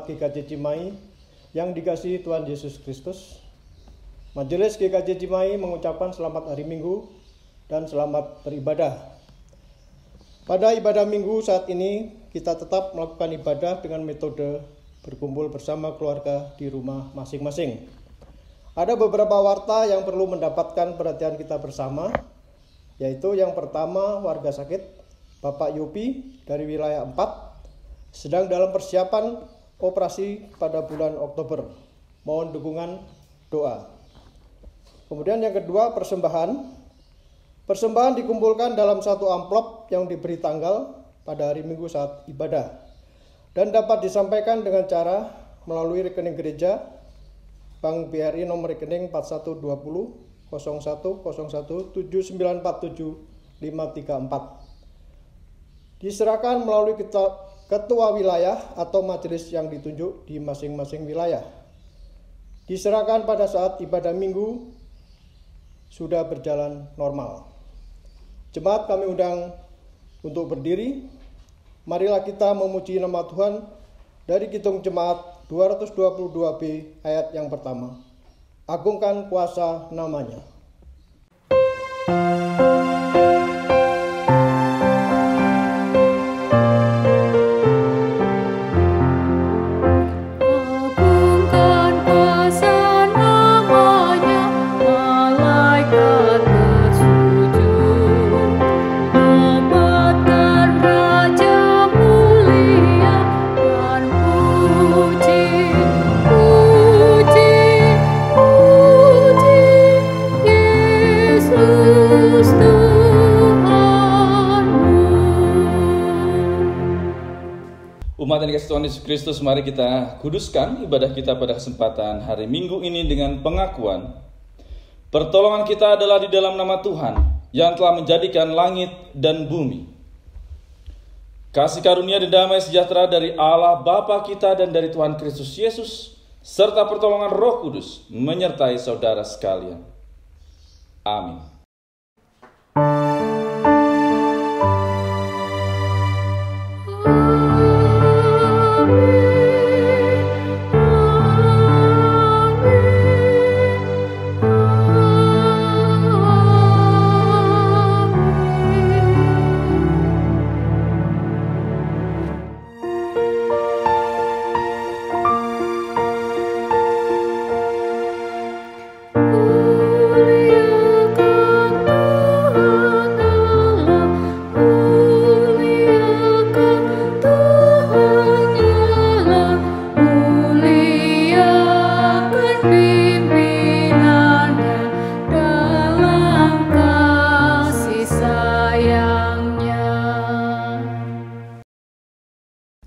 Jemaat GKJ Cimahi yang dikasihi Tuhan Yesus Kristus, Majelis GKJ Cimahi mengucapkan selamat hari Minggu dan selamat beribadah. Pada ibadah Minggu saat ini, kita tetap melakukan ibadah dengan metode berkumpul bersama keluarga di rumah masing-masing. Ada beberapa warta yang perlu mendapatkan perhatian kita bersama, yaitu yang pertama, warga sakit, Bapak Yopi dari wilayah 4, sedang dalam persiapan operasi pada bulan Oktober. Mohon dukungan doa. Kemudian yang kedua, persembahan. Persembahan dikumpulkan dalam satu amplop yang diberi tanggal pada hari Minggu saat ibadah, dan dapat disampaikan dengan cara melalui rekening gereja Bank BRI nomor rekening 4120 0101 7947 534. Diserahkan melalui ketua wilayah atau majelis yang ditunjuk di masing-masing wilayah. Diserahkan pada saat ibadah Minggu sudah berjalan normal. Jemaat kami undang untuk berdiri. Marilah kita memuji nama Tuhan dari Kidung Jemaat 222B ayat yang pertama. Agungkan kuasa namanya. Umat yang dikasihi Tuhan Yesus Kristus, mari kita kuduskan ibadah kita pada kesempatan hari Minggu ini dengan pengakuan pertolongan kita adalah di dalam nama Tuhan yang telah menjadikan langit dan bumi. Kasih karunia dan damai sejahtera dari Allah Bapa kita dan dari Tuhan Kristus Yesus serta pertolongan Roh Kudus menyertai saudara sekalian. Amin.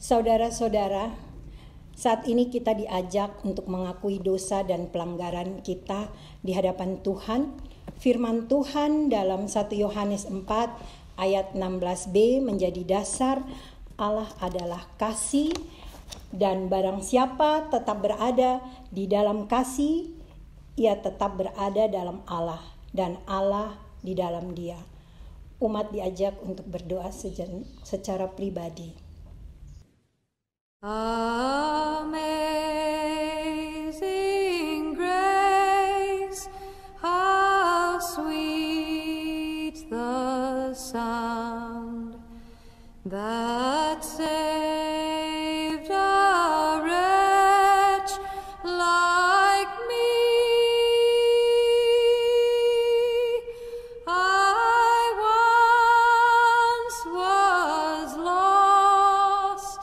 Saudara-saudara, saat ini kita diajak untuk mengakui dosa dan pelanggaran kita di hadapan Tuhan. Firman Tuhan dalam 1 Yohanes 4 ayat 16b menjadi dasar. Allah adalah kasih, dan barang siapa tetap berada di dalam kasih, ia tetap berada dalam Allah, dan Allah di dalam dia. Umat diajak untuk berdoa secara pribadi. Amazing grace, how sweet the sound that saved a wretch like me. I once was lost,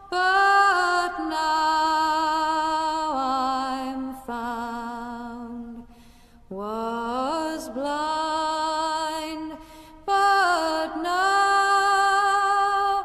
but now I'm found, was blind, but now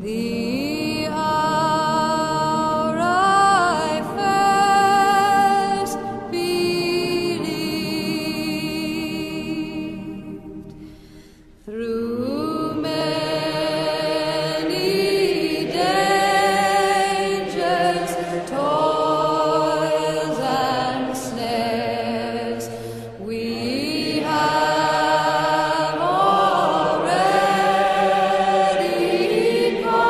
The hour I first believed, through many dangers, toils, and snares, we have already come.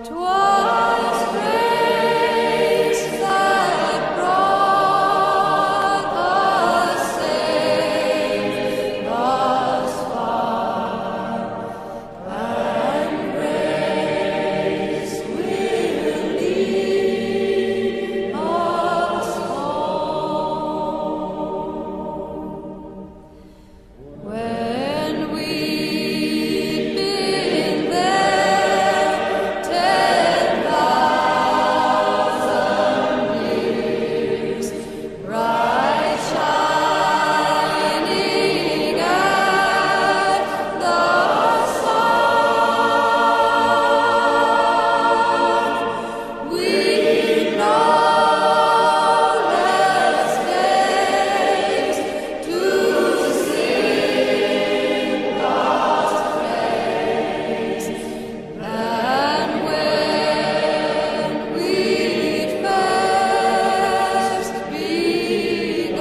'Twas grace that brought us safe thus far, and grace will lead us home. When we've been there 10,000 years, bright shining as the sun, we've no less days to sing God's praise than when we'd first begun.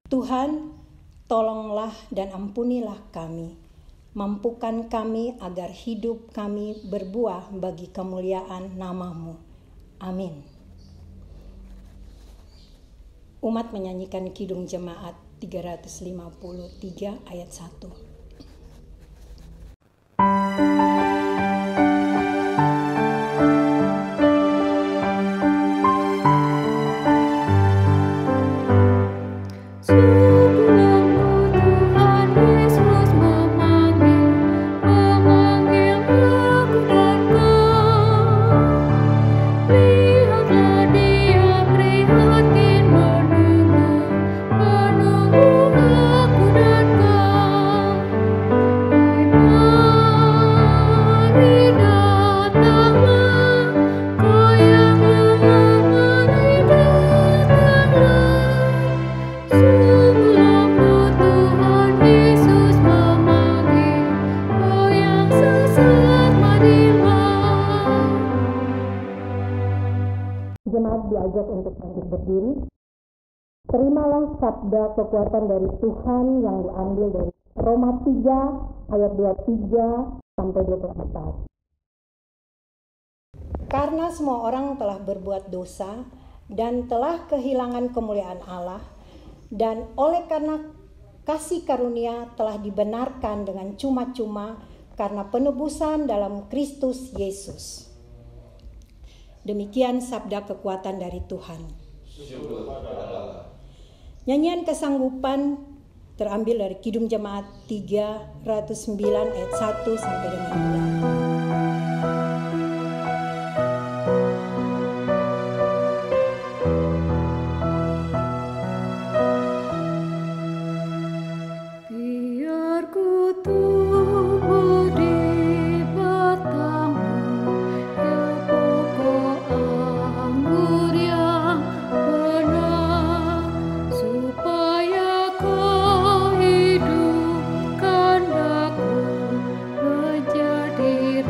Tuhan, tolonglah dan ampunilah kami. Mampukan kami agar hidup kami berbuah bagi kemuliaan nama-Mu. Amin. Umat menyanyikan Kidung Jemaat 353 ayat 1. Sungguh Tuhan Yesus memanggil aku dan kau. Lihatlah Dia prihatin menunggu aku dan kau. Mari datanglah, kau yang lemah, mari datanglah. Sungguh lembut Tuhan Yesus memanggil, oh yang sesat marilah. Jemaat diajak untuk bangkit berdiri. Terimalah sabda kekuatan dari Tuhan yang diambil dari Roma 3 ayat 23 sampai 24. Karena semua orang telah berbuat dosa dan telah kehilangan kemuliaan Allah, dan oleh karena kasih karunia telah dibenarkan dengan cuma-cuma karena penebusan dalam Kristus Yesus. Demikian sabda kekuatan dari Tuhan. Nyanyian kesanggupan terambil dari Kidung Jemaat 309 ayat 1 sampai dengan 8. Biar ku tumbuh di batangmu, ya pokok anggur yang benar, supaya kau hidupkan aku menjadi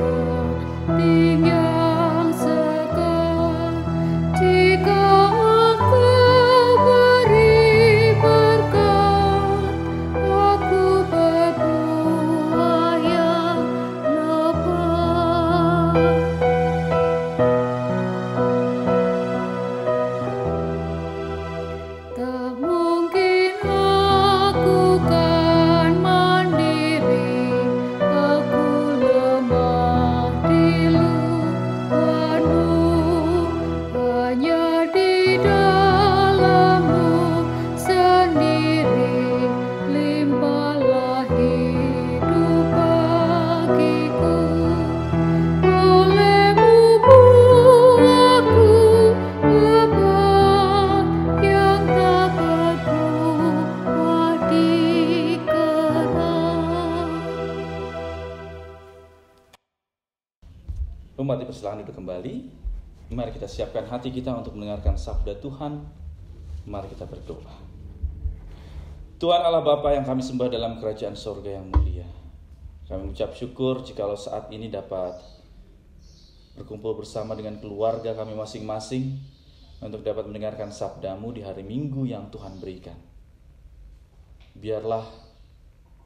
Umat dipersilakan duduk kembali. Mari kita siapkan hati kita untuk mendengarkan sabda Tuhan. Mari kita berdoa. Tuhan Allah Bapa yang kami sembah dalam kerajaan sorga yang mulia, kami mengucap syukur jikalau saat ini dapat berkumpul bersama dengan keluarga kami masing-masing untuk dapat mendengarkan sabda-Mu di hari Minggu yang Tuhan berikan. Biarlah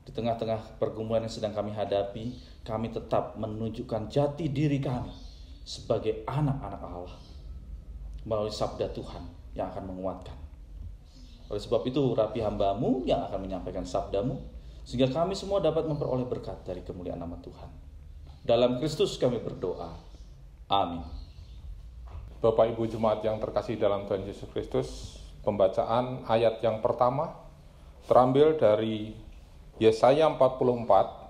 di tengah-tengah pergumulan yang sedang kami hadapi, kami tetap menunjukkan jati diri kami sebagai anak-anak Allah melalui sabda Tuhan yang akan menguatkan. Oleh sebab itu, rapi hamba-Mu yang akan menyampaikan sabda-Mu, sehingga kami semua dapat memperoleh berkat dari kemuliaan nama Tuhan. Dalam Kristus kami berdoa. Amin. Bapak Ibu Jemaat yang terkasih dalam Tuhan Yesus Kristus, pembacaan ayat yang pertama terambil dari Yesaya 44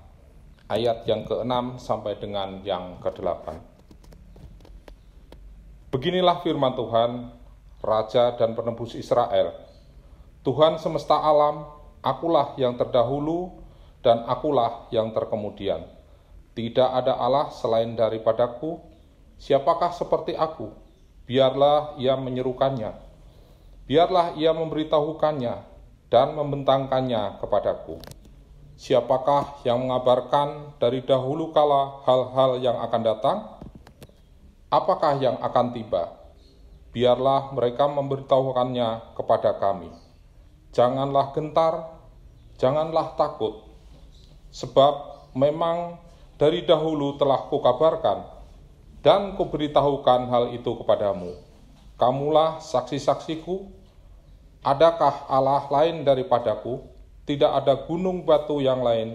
ayat yang ke-6 sampai dengan yang ke-8. Beginilah firman Tuhan, Raja dan Penebus Israel. Tuhan semesta alam, akulah yang terdahulu dan akulah yang terkemudian. Tidak ada Allah selain daripadaku. Siapakah seperti aku? Biarlah ia menyerukannya. Biarlah ia memberitahukannya dan membentangkannya kepadaku. Siapakah yang mengabarkan dari dahulu kala hal-hal yang akan datang? Apakah yang akan tiba? Biarlah mereka memberitahukannya kepada kami. Janganlah gentar, janganlah takut, sebab memang dari dahulu telah kukabarkan dan kuberitahukan hal itu kepadamu. Kamulah saksi-saksiku. Adakah Allah lain daripadaku? Tidak ada gunung batu yang lain,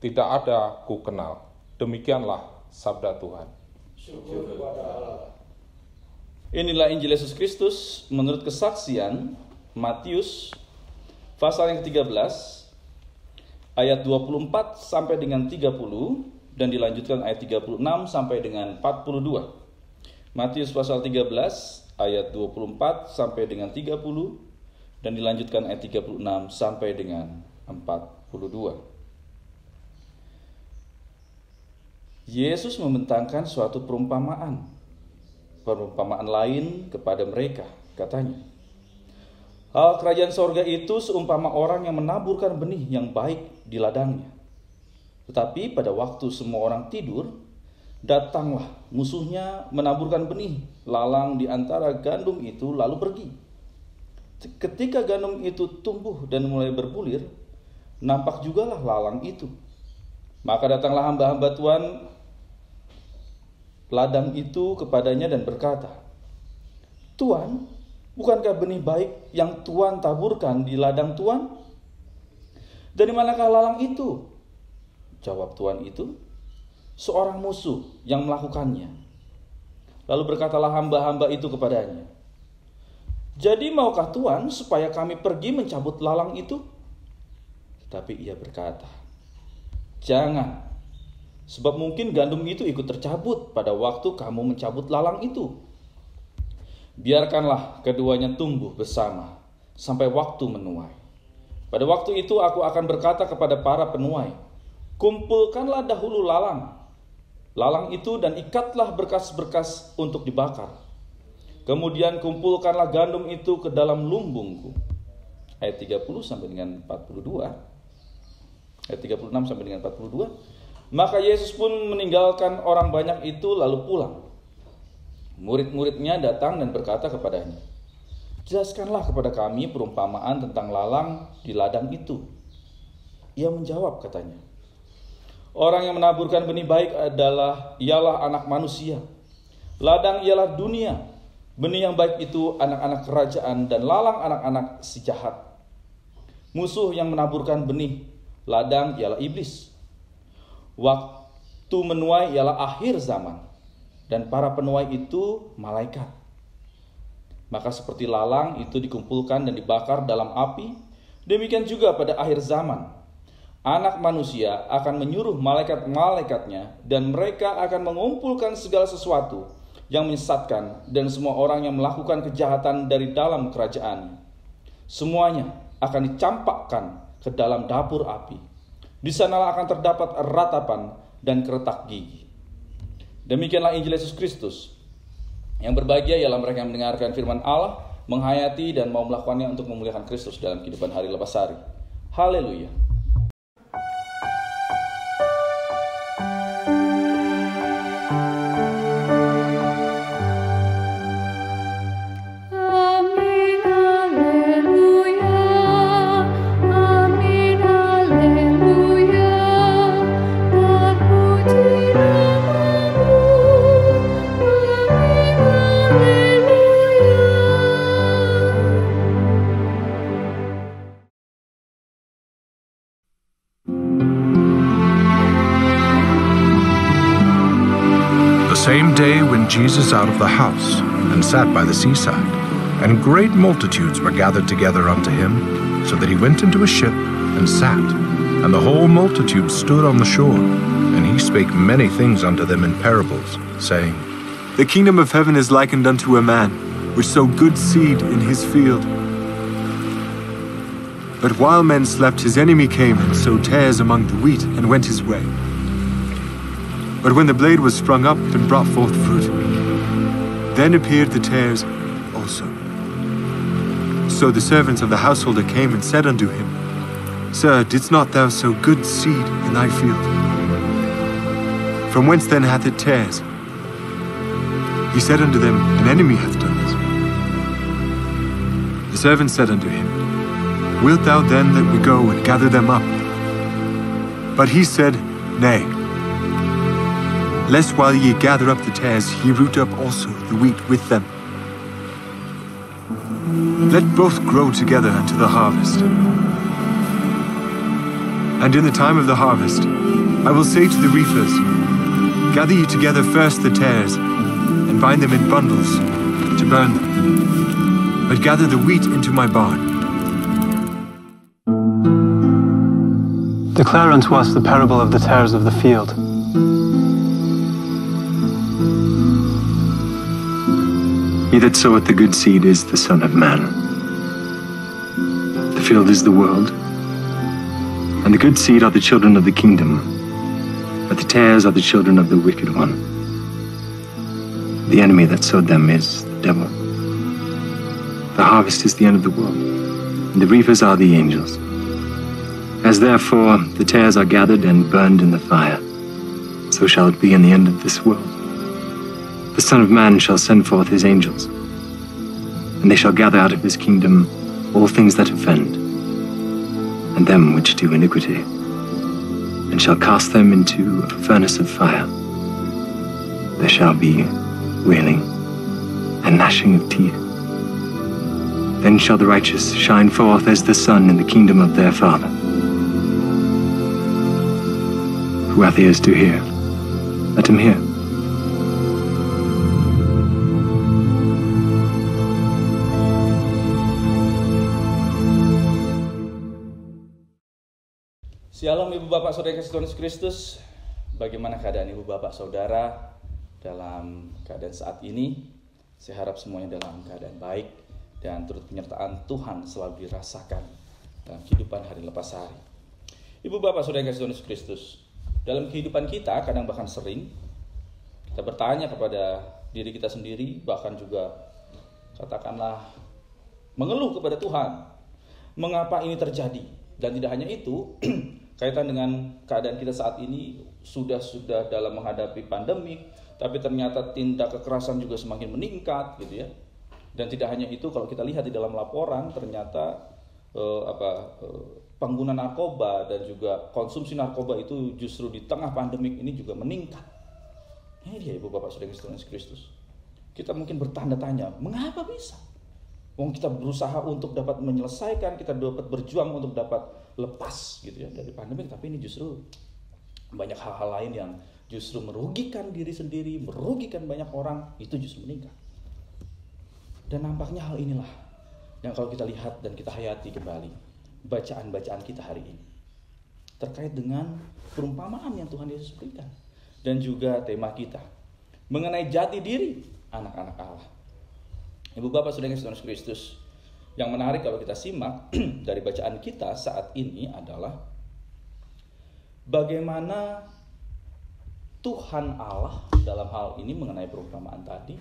tidak ada ku kenal. Demikianlah sabda Tuhan. Inilah Injil Yesus Kristus menurut kesaksian Matius pasal yang ke-13 ayat 24 sampai dengan 30 dan dilanjutkan ayat 36 sampai dengan 42. Matius pasal 13 ayat 24 sampai dengan 30 dan dilanjutkan ayat 36 sampai dengan 42. Yesus membentangkan suatu perumpamaan lain kepada mereka, katanya. Hal kerajaan sorga itu seumpama orang yang menaburkan benih yang baik di ladangnya. Tetapi pada waktu semua orang tidur, datanglah musuhnya menaburkan benih lalang di antara gandum itu lalu pergi. Ketika gandum itu tumbuh dan mulai berbulir, nampak jugalah lalang itu. Maka datanglah hamba-hamba Tuhan ladang itu kepadanya dan berkata, Tuan, bukankah benih baik yang Tuan taburkan di ladang Tuan? Dari manakah lalang itu? Jawab Tuan itu, seorang musuh yang melakukannya. Lalu berkatalah hamba-hamba itu kepadanya, jadi maukah Tuan supaya kami pergi mencabut lalang itu? Tetapi ia berkata, jangan, sebab mungkin gandum itu ikut tercabut pada waktu kamu mencabut lalang itu. Biarkanlah keduanya tumbuh bersama sampai waktu menuai. Pada waktu itu aku akan berkata kepada para penuai, kumpulkanlah dahulu lalang itu dan ikatlah berkas-berkas untuk dibakar. Kemudian kumpulkanlah gandum itu ke dalam lumbungku. Ayat 30 sampai dengan 42. Ayat 36 sampai dengan 42. Maka Yesus pun meninggalkan orang banyak itu lalu pulang. Murid-muridnya datang dan berkata kepadanya, jelaskanlah kepada kami perumpamaan tentang lalang di ladang itu. Ia menjawab, katanya, orang yang menaburkan benih baik ialah anak manusia. Ladang ialah dunia. Benih yang baik itu anak-anak kerajaan dan lalang anak-anak si jahat. Musuh yang menaburkan benih ladang ialah iblis. Waktu menuai ialah akhir zaman, dan para penuai itu malaikat. Maka seperti lalang itu dikumpulkan dan dibakar dalam api, demikian juga pada akhir zaman. Anak manusia akan menyuruh malaikat-malaikatnya, dan mereka akan mengumpulkan segala sesuatu yang menyesatkan dan semua orang yang melakukan kejahatan dari dalam kerajaan. Semuanya akan dicampakkan ke dalam dapur api. Di sanalah akan terdapat ratapan dan keretak gigi. Demikianlah Injil Yesus Kristus. Yang berbahagia ialah mereka yang mendengarkan firman Allah, menghayati dan mau melakukannya untuk memuliakan Kristus dalam kehidupan hari lepas hari. Haleluya. Same day went Jesus out of the house, and sat by the seaside, and great multitudes were gathered together unto him, so that he went into a ship, and sat, and the whole multitude stood on the shore, and he spake many things unto them in parables, saying, The kingdom of heaven is likened unto a man, which sowed good seed in his field. But while men slept, his enemy came, and sowed tares among the wheat, and went his way. But when the blade was sprung up and brought forth fruit, then appeared the tares also. So the servants of the householder came and said unto him, Sir, didst not thou sow good seed in thy field? From whence then hath it tares? He said unto them, An enemy hath done this. The servants said unto him, Wilt thou then that we go and gather them up? But he said, Nay, lest while ye gather up the tares, ye root up also the wheat with them. Let both grow together unto the harvest. And in the time of the harvest, I will say to the reapers, Gather ye together first the tares, and bind them in bundles, to burn them. But gather the wheat into my barn. Declare unto us the parable of the tares of the field. He that soweth the good seed is the Son of Man. The field is the world, and the good seed are the children of the kingdom, but the tares are the children of the wicked one. The enemy that sowed them is the devil. The harvest is the end of the world, and the reapers are the angels. As therefore the tares are gathered and burned in the fire, so shall it be in the end of this world. The Son of Man shall send forth his angels, and they shall gather out of his kingdom all things that offend, and them which do iniquity, and shall cast them into a furnace of fire. There shall be wailing and gnashing of teeth. Then shall the righteous shine forth as the sun in the kingdom of their Father. Who hath ears to hear, let him hear. Shalom Ibu Bapak Saudara kasih Tuhan Yesus Kristus. Bagaimana keadaan Ibu Bapak Saudara dalam keadaan saat ini? Saya harap semuanya dalam keadaan baik dan turut penyertaan Tuhan selalu dirasakan dalam kehidupan hari lepas hari. Ibu Bapak Saudara kasih Tuhan Yesus Kristus, dalam kehidupan kita kadang bahkan sering kita bertanya kepada diri kita sendiri, bahkan juga katakanlah mengeluh kepada Tuhan, mengapa ini terjadi? Dan tidak hanya itu, kaitan dengan keadaan kita saat ini sudah dalam menghadapi pandemi, tapi ternyata tindak kekerasan juga semakin meningkat gitu ya. Dan tidak hanya itu, kalau kita lihat di dalam laporan ternyata pengguna narkoba dan juga konsumsi narkoba itu justru di tengah pandemik ini juga meningkat. Ini dia Ibu Bapak Saudara Yesus Kristus. Kita mungkin bertanda tanya, mengapa bisa? Wong kita berusaha untuk dapat menyelesaikan, kita dapat berjuang untuk dapat lepas gitu ya dari pandemi, tapi ini justru banyak hal-hal lain yang justru merugikan diri sendiri, merugikan banyak orang, itu justru meningkat. Dan nampaknya hal inilah yang kalau kita lihat dan kita hayati kembali bacaan-bacaan kita hari ini terkait dengan perumpamaan yang Tuhan Yesus berikan dan juga tema kita mengenai jati diri anak-anak Allah. Ibu Bapak Saudara Yesus Kristus, yang menarik kalau kita simak dari bacaan kita saat ini adalah bagaimana Tuhan Allah dalam hal ini mengenai perumpamaan tadi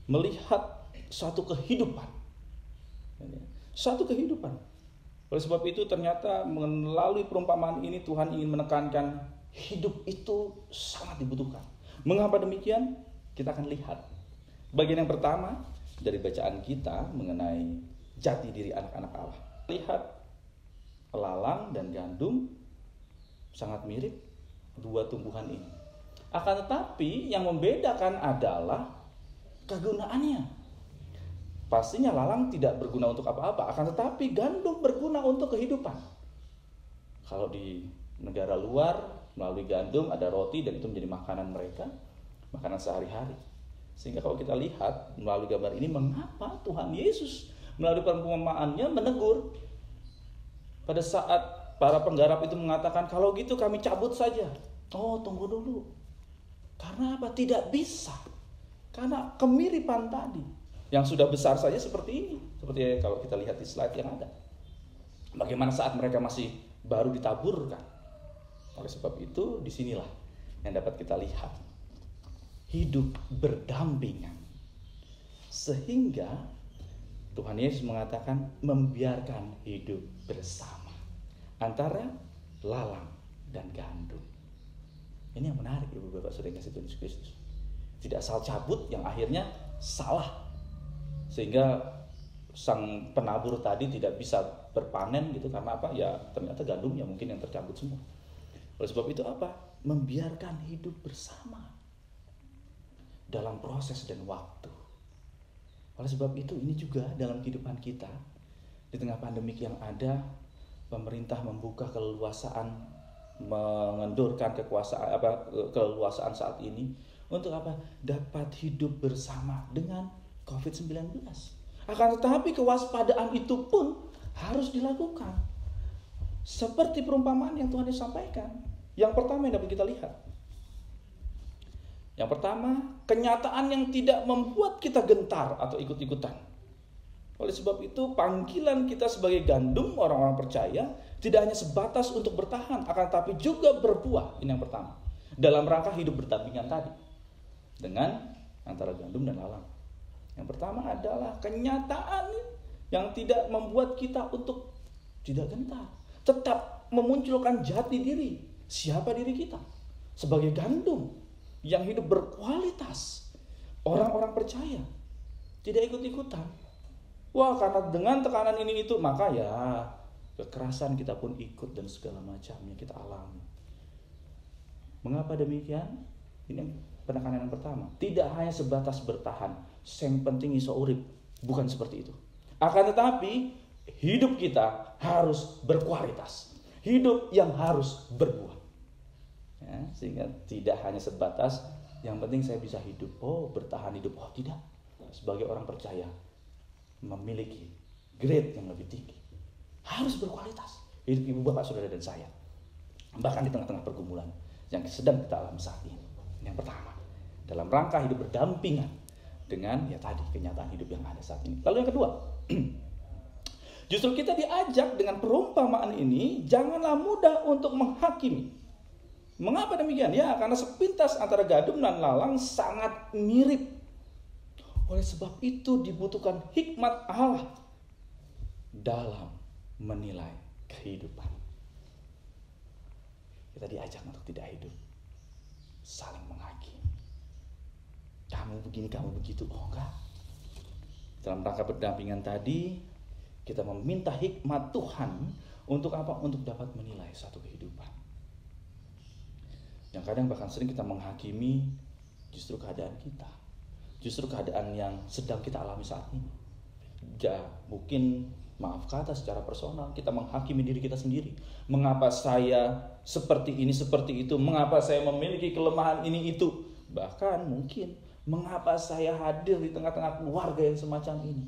melihat satu kehidupan. Satu kehidupan. Oleh sebab itu ternyata melalui perumpamaan ini Tuhan ingin menekankan hidup itu sangat dibutuhkan. Mengapa demikian? Kita akan lihat. Bagian yang pertama dari bacaan kita mengenai jati diri anak-anak Allah. Lihat lalang dan gandum sangat mirip dua tumbuhan ini. Akan tetapi yang membedakan adalah kegunaannya. Pastinya lalang tidak berguna untuk apa-apa, akan tetapi gandum berguna untuk kehidupan. Kalau di negara luar, melalui gandum ada roti dan itu menjadi makanan mereka, makanan sehari-hari. Sehingga kalau kita lihat melalui gambar ini, mengapa Tuhan Yesus melalui perumpamaannya menegur pada saat para penggarap itu mengatakan, kalau gitu kami cabut saja. Oh, tunggu dulu. Karena apa? Tidak bisa. Karena kemiripan tadi. Yang sudah besar saja seperti ini. Seperti kalau kita lihat di slide yang ada. Bagaimana saat mereka masih baru ditaburkan. Oleh sebab itu, disinilah yang dapat kita lihat. Hidup berdampingan. Sehingga Tuhan Yesus mengatakan membiarkan hidup bersama. Antara lalang dan gandum. Ini yang menarik Ibu Bapak Saudara yang kasih Tuhan Yesus Kristus. Tidak asal cabut yang akhirnya salah. Sehingga sang penabur tadi tidak bisa berpanen gitu karena apa? Ya ternyata gandumnya mungkin yang tercabut semua. Oleh sebab itu apa? Membiarkan hidup bersama dalam proses dan waktu. Oleh sebab itu ini juga dalam kehidupan kita di tengah pandemik yang ada, pemerintah membuka keleluasaan, mengendurkan keleluasaan saat ini untuk apa? Dapat hidup bersama dengan COVID-19. Akan tetapi kewaspadaan itu pun harus dilakukan. Seperti perumpamaan yang Tuhan disampaikan. Yang pertama yang dapat kita lihat. Yang pertama, kenyataan yang tidak membuat kita gentar atau ikut-ikutan. Oleh sebab itu, panggilan kita sebagai gandum orang-orang percaya tidak hanya sebatas untuk bertahan, akan tetapi juga berbuah. Ini yang pertama. Dalam rangka hidup berdampingan tadi. Dengan antara gandum dan lalang. Yang pertama adalah kenyataan yang tidak membuat kita untuk tidak gentar. Tetap memunculkan jati diri. Siapa diri kita? Sebagai gandum yang hidup berkualitas. Orang-orang percaya. Tidak ikut-ikutan. Wah, karena dengan tekanan ini itu, maka ya kekerasan kita pun ikut dan segala macamnya kita alami. Mengapa demikian? Ini penekanan yang pertama. Tidak hanya sebatas bertahan. Yang penting iso urip. Bukan seperti itu. Akan tetapi hidup kita harus berkualitas. Hidup yang harus berbuah. Ya, sehingga tidak hanya sebatas yang penting saya bisa hidup. Oh, bertahan hidup. Oh, tidak. Sebagai orang percaya memiliki grade yang lebih tinggi. Harus berkualitas. Hidup ibu bapak saudara dan saya. Bahkan di tengah-tengah pergumulan yang sedang kita alami saat ini. Yang pertama, dalam rangka hidup berdampingan dengan ya tadi kenyataan hidup yang ada saat ini. Lalu yang kedua, justru kita diajak dengan perumpamaan ini janganlah mudah untuk menghakimi. Mengapa demikian? Ya karena sepintas antara gandum dan lalang sangat mirip. Oleh sebab itu dibutuhkan hikmat Allah dalam menilai kehidupan. Kita diajak untuk tidak hidup saling menghakimi. Kamu begini, kamu begitu. Oh enggak. Dalam rangka berdampingan tadi, kita meminta hikmat Tuhan untuk apa? Untuk dapat menilai satu kehidupan. Yang kadang bahkan sering kita menghakimi justru keadaan kita. Justru keadaan yang sedang kita alami saat ini. Ya, mungkin maaf kata secara personal kita menghakimi diri kita sendiri. Mengapa saya seperti ini, seperti itu? Mengapa saya memiliki kelemahan ini, itu? Bahkan mungkin mengapa saya hadir di tengah-tengah keluarga yang semacam ini?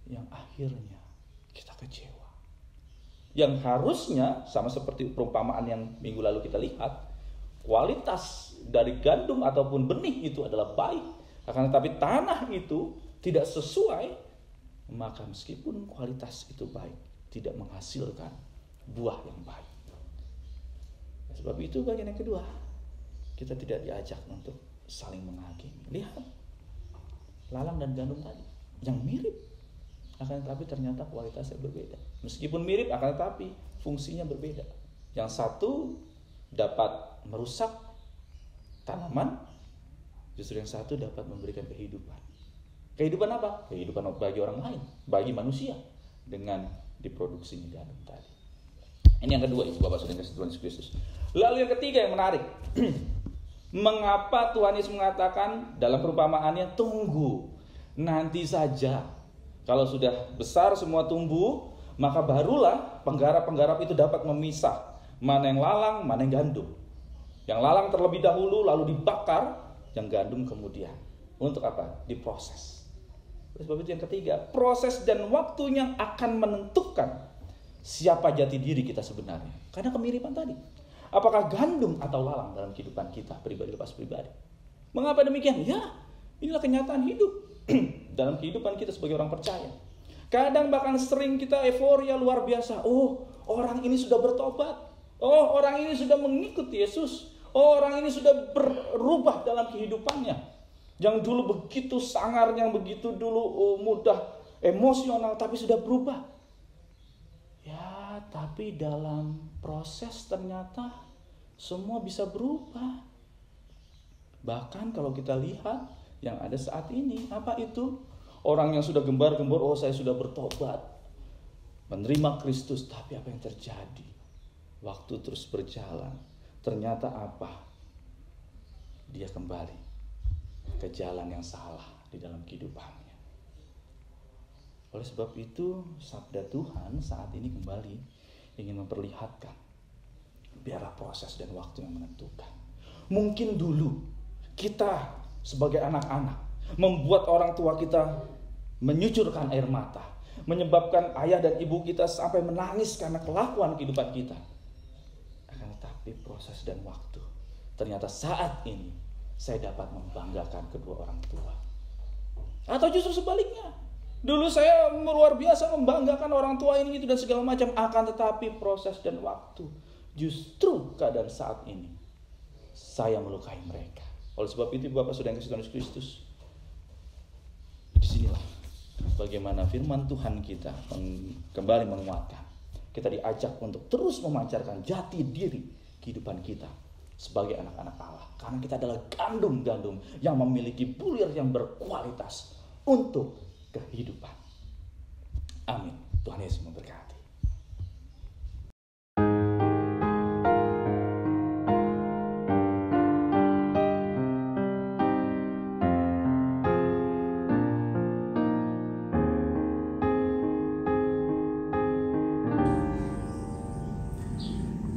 Yang akhirnya kita kecewa. Yang harusnya sama seperti perumpamaan yang minggu lalu kita lihat, kualitas dari gandum ataupun benih itu adalah baik. Akan tetapi tanah itu tidak sesuai, maka meskipun kualitas itu baik, tidak menghasilkan buah yang baik. Sebab itu bagian yang kedua, kita tidak diajak untuk saling menghakimi. Lihat lalang dan gandum tadi yang mirip, akan tetapi ternyata kualitasnya berbeda. Meskipun mirip, akan tetapi fungsinya berbeda. Yang satu dapat merusak tanaman, justru yang satu dapat memberikan kehidupan. Kehidupan apa? Kehidupan bagi orang lain, bagi manusia, dengan diproduksinya gandum tadi. Ini yang kedua, Ibu Bapak Saudara Tuhan Yesus Kristus. Lalu yang ketiga yang menarik, mengapa Tuhan Yesus mengatakan dalam perumpamaannya, tunggu, nanti saja. Kalau sudah besar semua tumbuh, maka barulah penggarap-penggarap itu dapat memisah mana yang lalang, mana yang gandum. Yang lalang terlebih dahulu, lalu dibakar, yang gandum kemudian. Untuk apa? Diproses. Oleh sebab itu yang ketiga, proses dan waktu yang akan menentukan siapa jati diri kita sebenarnya. Karena kemiripan tadi. Apakah gandum atau lalang dalam kehidupan kita, pribadi lepas pribadi. Mengapa demikian? Ya, inilah kenyataan hidup dalam kehidupan kita sebagai orang percaya. Kadang bahkan sering kita euforia luar biasa. Oh, orang ini sudah bertobat. Oh, orang ini sudah mengikuti Yesus. Oh, orang ini sudah berubah dalam kehidupannya. Yang dulu begitu sangar, yang begitu dulu mudah emosional, tapi sudah berubah. Ya, tapi dalam proses ternyata semua bisa berubah. Bahkan kalau kita lihat yang ada saat ini, apa itu? Orang yang sudah gembar-gembor, oh saya sudah bertobat, menerima Kristus, tapi apa yang terjadi? Waktu terus berjalan, ternyata apa? Dia kembali ke jalan yang salah di dalam kehidupannya. Oleh sebab itu, sabda Tuhan saat ini kembali ingin memperlihatkan, biarlah proses dan waktu yang menentukan. Mungkin dulu kita sebagai anak-anak membuat orang tua kita menyucurkan air mata, menyebabkan ayah dan ibu kita sampai menangis karena kelakuan kehidupan kita. Akan tetapi proses dan waktu, ternyata saat ini saya dapat membanggakan kedua orang tua. Atau justru sebaliknya, dulu saya luar biasa membanggakan orang tua ini itu dan segala macam. Akan tetapi proses dan waktu, justru keadaan saat ini saya melukai mereka. Oleh sebab itu Bapak Saudara yang kasih Tuhan Yesus Kristus, disinilah bagaimana firman Tuhan kita kembali menguatkan. Kita diajak untuk terus memancarkan jati diri kehidupan kita sebagai anak-anak Allah. Karena kita adalah gandum-gandum yang memiliki bulir yang berkualitas untuk kehidupan. Amin. Tuhan Yesus memberkati.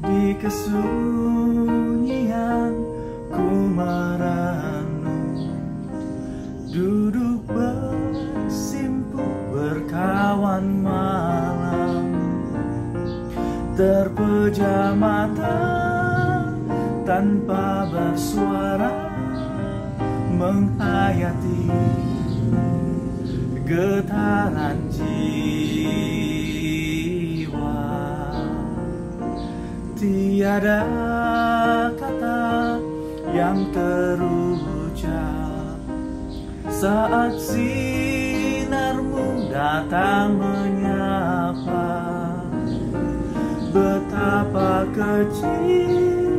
Di kesunyian ku merenung, duduk bersimpu berkawan malam, terpejam mata tanpa bersuara, menghayati getaran jiwa. Tiada kata yang terucap saat sinarmu datang menyapa. Betapa kecil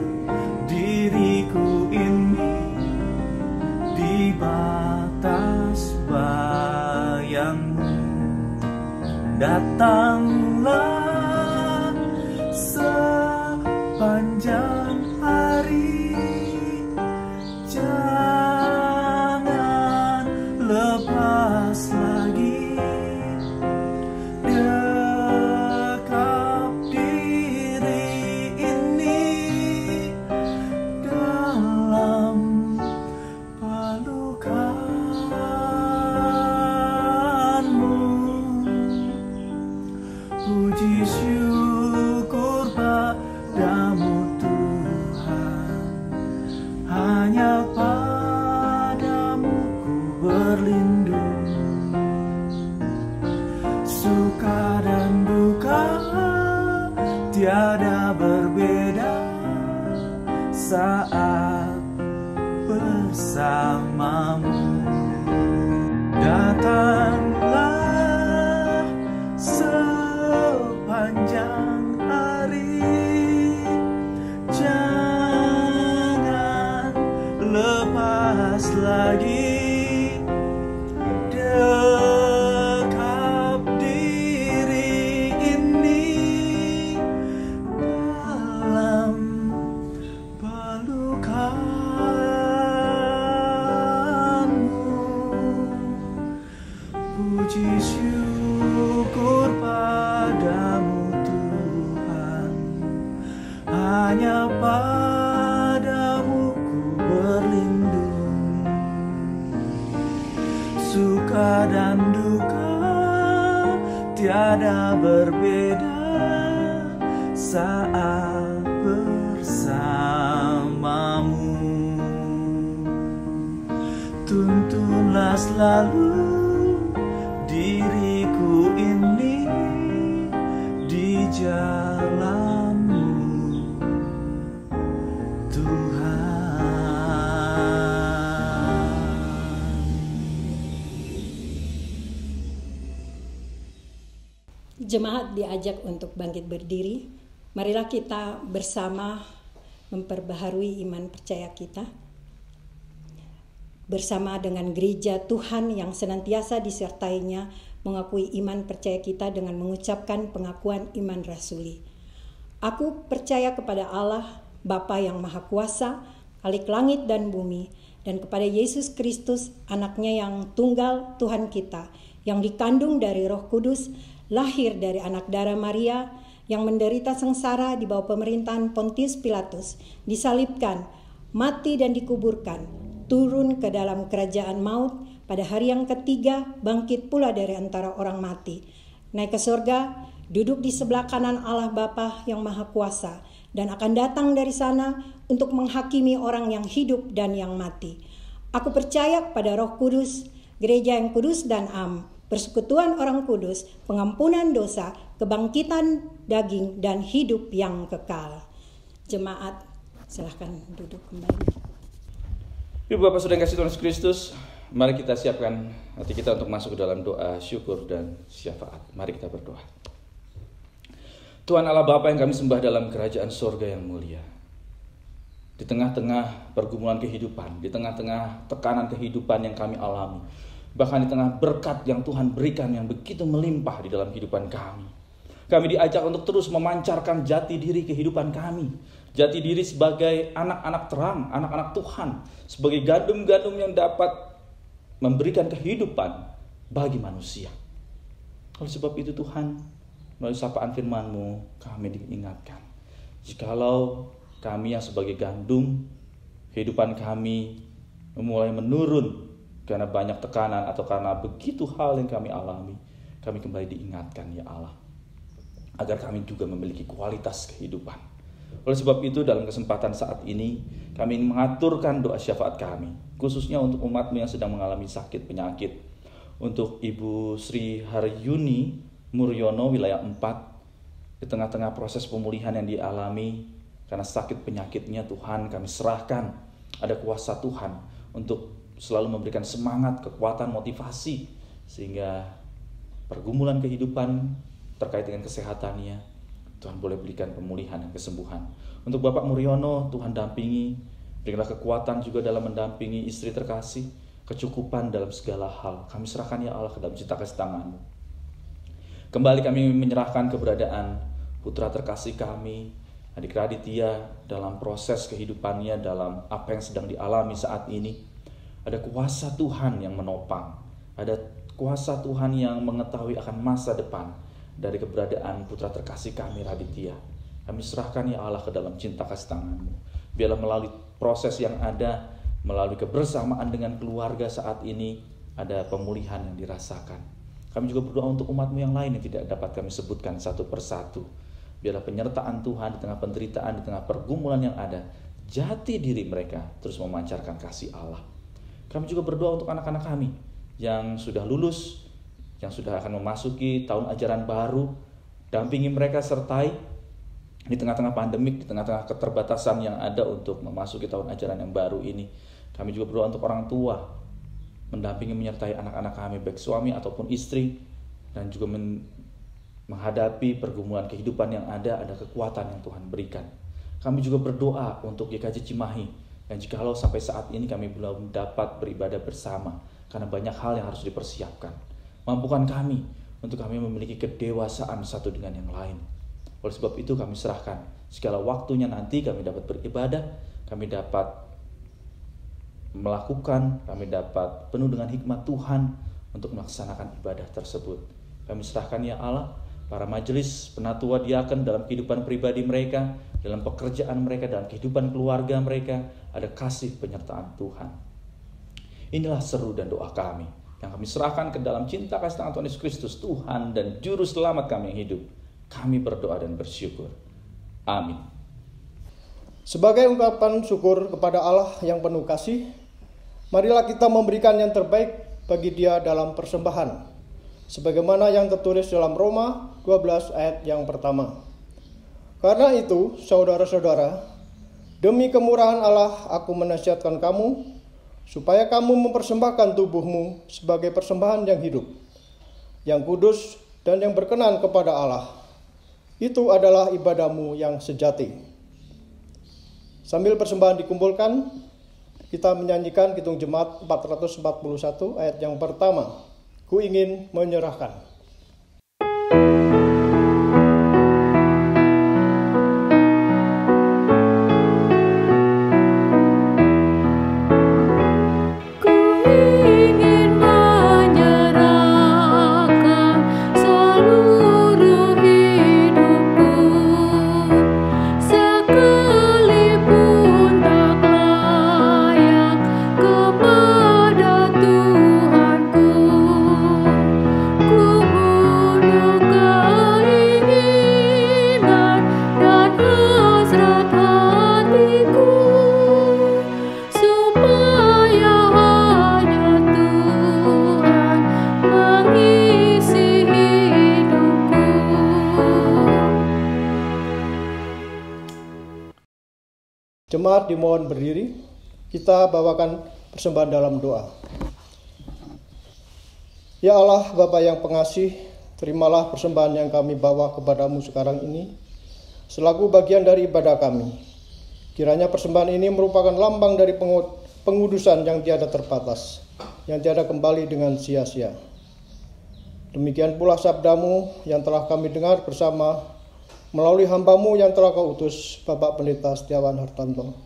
diriku ini di batas bayangmu. Datanglah sepanjang hari, jangan lepas lagi, dekap diri ini dalam pelukanmu. Puji syukur padamu Tuhan, hanya padamu ku berlindung. Suka dan duka tiada berbeda saat bersamamu. Datanglah sepanjang hari, jangan lepas lagi. Dekap diri ini dalam pelukanmu. Puji syukur padamu Tuhan, hanya padamu ku berlindung. Suka dan duka tiada berbeda saat bersamamu. Tuntunlah selalu diriku ini di jalanmu, Tuhan. Jemaat diajak untuk bangkit berdiri. Marilah kita bersama memperbaharui iman percaya kita. Bersama dengan gereja Tuhan yang senantiasa disertainya mengakui iman percaya kita dengan mengucapkan pengakuan iman rasuli. Aku percaya kepada Allah, Bapa yang Maha Kuasa, Khalik langit dan bumi, dan kepada Yesus Kristus, anaknya yang tunggal Tuhan kita, yang dikandung dari Roh Kudus, lahir dari anak darah Maria, yang menderita sengsara di bawah pemerintahan Pontius Pilatus, disalibkan, mati dan dikuburkan, turun ke dalam kerajaan maut, pada hari yang ketiga bangkit pula dari antara orang mati, naik ke surga, duduk di sebelah kanan Allah Bapa yang Maha Kuasa, dan akan datang dari sana untuk menghakimi orang yang hidup dan yang mati. Aku percaya pada Roh Kudus, gereja yang kudus dan am, persekutuan orang kudus, pengampunan dosa, kebangkitan daging, dan hidup yang kekal. Jemaat, silahkan duduk kembali. Ibu Bapak Saudara yang kasih Tuhan Yesus Kristus, mari kita siapkan hati kita untuk masuk ke dalam doa syukur dan syafaat. Mari kita berdoa. Tuhan Allah Bapa yang kami sembah dalam kerajaan sorga yang mulia, di tengah-tengah pergumulan kehidupan, di tengah-tengah tekanan kehidupan yang kami alami, bahkan di tengah berkat yang Tuhan berikan yang begitu melimpah di dalam kehidupan kami, kami diajak untuk terus memancarkan jati diri kehidupan kami, jati diri sebagai anak-anak terang, anak-anak Tuhan, sebagai gandum-gandum yang dapat memberikan kehidupan bagi manusia. Oleh sebab itu Tuhan, melalui sapaan firman-Mu kami diingatkan, jikalau kami yang sebagai gandum, kehidupan kami mulai menurun karena banyak tekanan atau karena begitu hal yang kami alami, kami kembali diingatkan ya Allah, agar kami juga memiliki kualitas kehidupan. Oleh sebab itu dalam kesempatan saat ini kami ingin mengaturkan doa syafaat kami, khususnya untuk umat-Mu yang sedang mengalami sakit penyakit. Untuk Ibu Sri Haryuni Muryono wilayah 4, di tengah-tengah proses pemulihan yang dialami karena sakit penyakitnya, Tuhan kami serahkan ada kuasa Tuhan untuk selalu memberikan semangat, kekuatan, motivasi, sehingga pergumulan kehidupan terkait dengan kesehatannya, Tuhan boleh berikan pemulihan dan kesembuhan. Untuk Bapak Muryono, Tuhan dampingi, berikanlah kekuatan juga dalam mendampingi istri terkasih, kecukupan dalam segala hal. Kami serahkan ya Allah ke dalam cinta kasih tangan-Mu. Kembali kami menyerahkan keberadaan putra terkasih kami, adik Raditya, dalam proses kehidupannya, dalam apa yang sedang dialami saat ini. Ada kuasa Tuhan yang menopang, ada kuasa Tuhan yang mengetahui akan masa depan dari keberadaan putra terkasih kami Raditya. Kami serahkan ya Allah ke dalam cinta kasih tangan-Mu. Biarlah melalui proses yang ada, melalui kebersamaan dengan keluarga saat ini, ada pemulihan yang dirasakan. Kami juga berdoa untuk umat-Mu yang lain yang tidak dapat kami sebutkan satu persatu. Biarlah penyertaan Tuhan di tengah penderitaan, di tengah pergumulan yang ada, jati diri mereka terus memancarkan kasih Allah. Kami juga berdoa untuk anak-anak kami yang sudah lulus, yang sudah akan memasuki tahun ajaran baru. Dampingi mereka, sertai di tengah-tengah pandemik, di tengah-tengah keterbatasan yang ada untuk memasuki tahun ajaran yang baru ini. Kami juga berdoa untuk orang tua, mendampingi menyertai anak-anak kami, baik suami ataupun istri, dan juga menghadapi pergumulan kehidupan yang ada kekuatan yang Tuhan berikan. Kami juga berdoa untuk GKJ Cimahi, dan jikalau sampai saat ini kami belum dapat beribadah bersama, karena banyak hal yang harus dipersiapkan. Mampukan kami untuk kami memiliki kedewasaan satu dengan yang lain. Oleh sebab itu kami serahkan segala waktunya nanti kami dapat beribadah, kami dapat melakukan, kami dapat penuh dengan hikmat Tuhan untuk melaksanakan ibadah tersebut. Kami serahkan ya Allah, para majelis, penatua, diaken dalam kehidupan pribadi mereka, dalam pekerjaan mereka, dalam kehidupan keluarga mereka, ada kasih penyertaan Tuhan. Inilah seru dan doa kami yang kami serahkan ke dalam cinta kasih tangan Tuhan Yesus Kristus, Tuhan dan Juru Selamat kami yang hidup. Kami berdoa dan bersyukur. Amin. Sebagai ungkapan syukur kepada Allah yang penuh kasih, marilah kita memberikan yang terbaik bagi Dia dalam persembahan, sebagaimana yang tertulis dalam Roma 12 ayat yang pertama. Karena itu, saudara-saudara, demi kemurahan Allah aku menasihatkan kamu, supaya kamu mempersembahkan tubuhmu sebagai persembahan yang hidup, yang kudus dan yang berkenan kepada Allah. Itu adalah ibadahmu yang sejati. Sambil persembahan dikumpulkan, kita menyanyikan Kidung Jemaat 441 ayat yang pertama. Ku ingin menyerahkan. Jemaat dimohon berdiri, kita bawakan persembahan dalam doa. Ya Allah, Bapa yang pengasih, terimalah persembahan yang kami bawa kepadamu sekarang ini, selaku bagian dari ibadah kami. Kiranya persembahan ini merupakan lambang dari pengudusan yang tiada terbatas, yang tiada kembali dengan sia-sia. Demikian pula sabdamu yang telah kami dengar bersama melalui hambamu yang telah kau utus, Bapak Pendeta Setiawan Hartanto.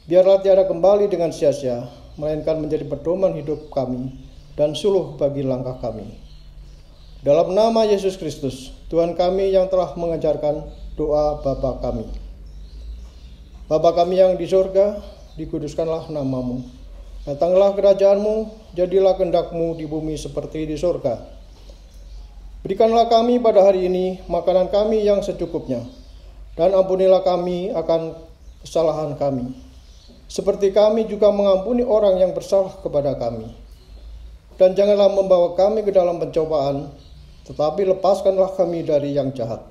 Biarlah tiada kembali dengan sia-sia, melainkan menjadi pedoman hidup kami dan suluh bagi langkah kami. Dalam nama Yesus Kristus, Tuhan kami yang telah mengajarkan doa Bapa kami. Bapa kami yang di surga, dikuduskanlah namamu. Datanglah kerajaanmu, jadilah kehendakmu di bumi seperti di surga. Berikanlah kami pada hari ini makanan kami yang secukupnya, dan ampunilah kami akan kesalahan kami, seperti kami juga mengampuni orang yang bersalah kepada kami. Dan janganlah membawa kami ke dalam pencobaan, tetapi lepaskanlah kami dari yang jahat.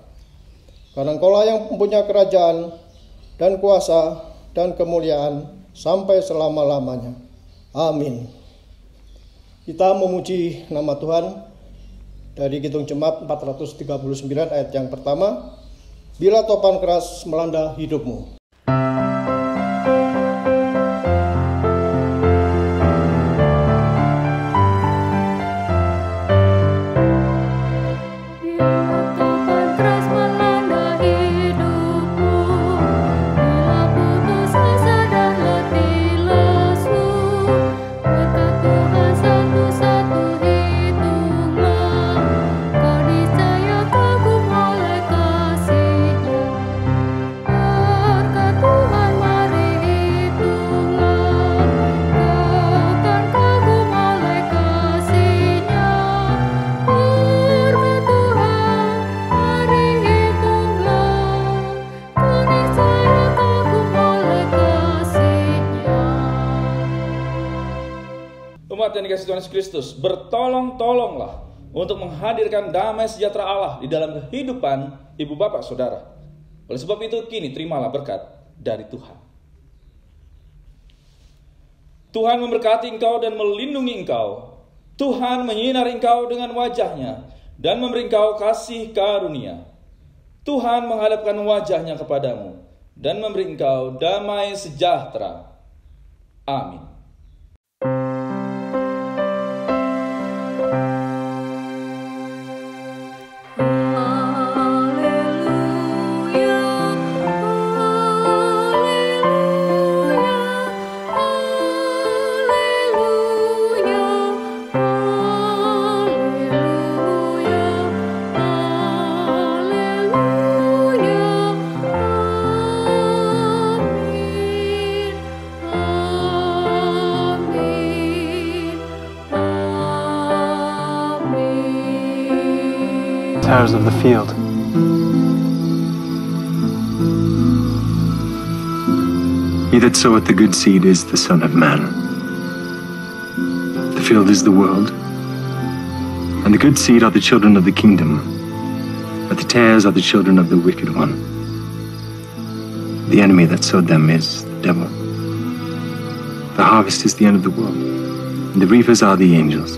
Karena Engkaulah yang mempunyai kerajaan dan kuasa dan kemuliaan sampai selama-lamanya. Amin. Kita memuji nama Tuhan dari Kidung Jemaat 439 ayat yang pertama. Bila topan keras melanda hidupmu. Umat yang dikasihi Tuhan Yesus Kristus, bertolong-tolonglah untuk menghadirkan damai sejahtera Allah di dalam kehidupan ibu bapak saudara. Oleh sebab itu kini terimalah berkat dari Tuhan. Tuhan memberkati engkau dan melindungi engkau. Tuhan menyinari engkau dengan wajah-Nya dan memberi engkau kasih karunia. Tuhan menghadapkan wajah-Nya kepadamu dan memberi engkau damai sejahtera. Amin. Tares of the field. He that soweth the good seed is the Son of Man. The field is the world, and the good seed are the children of the kingdom, but the tares are the children of the wicked one. The enemy that sowed them is the devil. The harvest is the end of the world, and the reapers are the angels.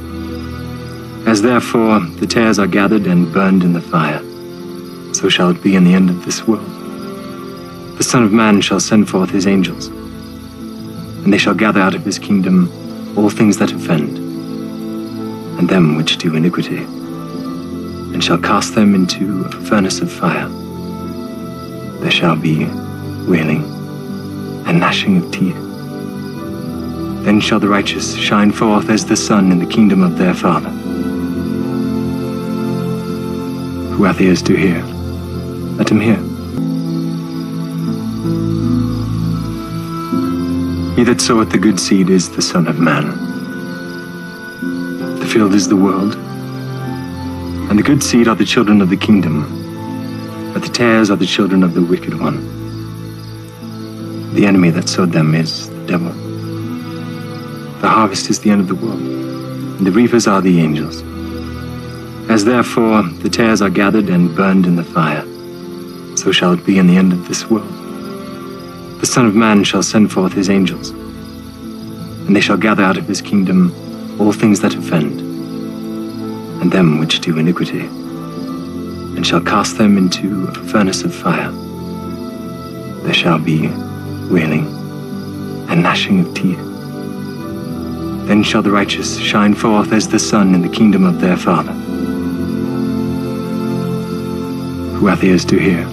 As therefore the tares are gathered and burned in the fire, so shall it be in the end of this world. The Son of Man shall send forth his angels, and they shall gather out of his kingdom all things that offend, and them which do iniquity, and shall cast them into a furnace of fire. There shall be wailing and gnashing of teeth. Then shall the righteous shine forth as the sun in the kingdom of their Father. Who hath ears to hear, let him hear. He that soweth the good seed is the Son of Man. The field is the world, and the good seed are the children of the kingdom, but the tares are the children of the wicked one. The enemy that sowed them is the devil. The harvest is the end of the world, and the reapers are the angels. As therefore the tares are gathered and burned in the fire, so shall it be in the end of this world. The Son of Man shall send forth his angels, and they shall gather out of his kingdom all things that offend, and them which do iniquity, and shall cast them into a furnace of fire. There shall be wailing and gnashing of teeth. Then shall the righteous shine forth as the sun in the kingdom of their Father. Who hath ears to hear,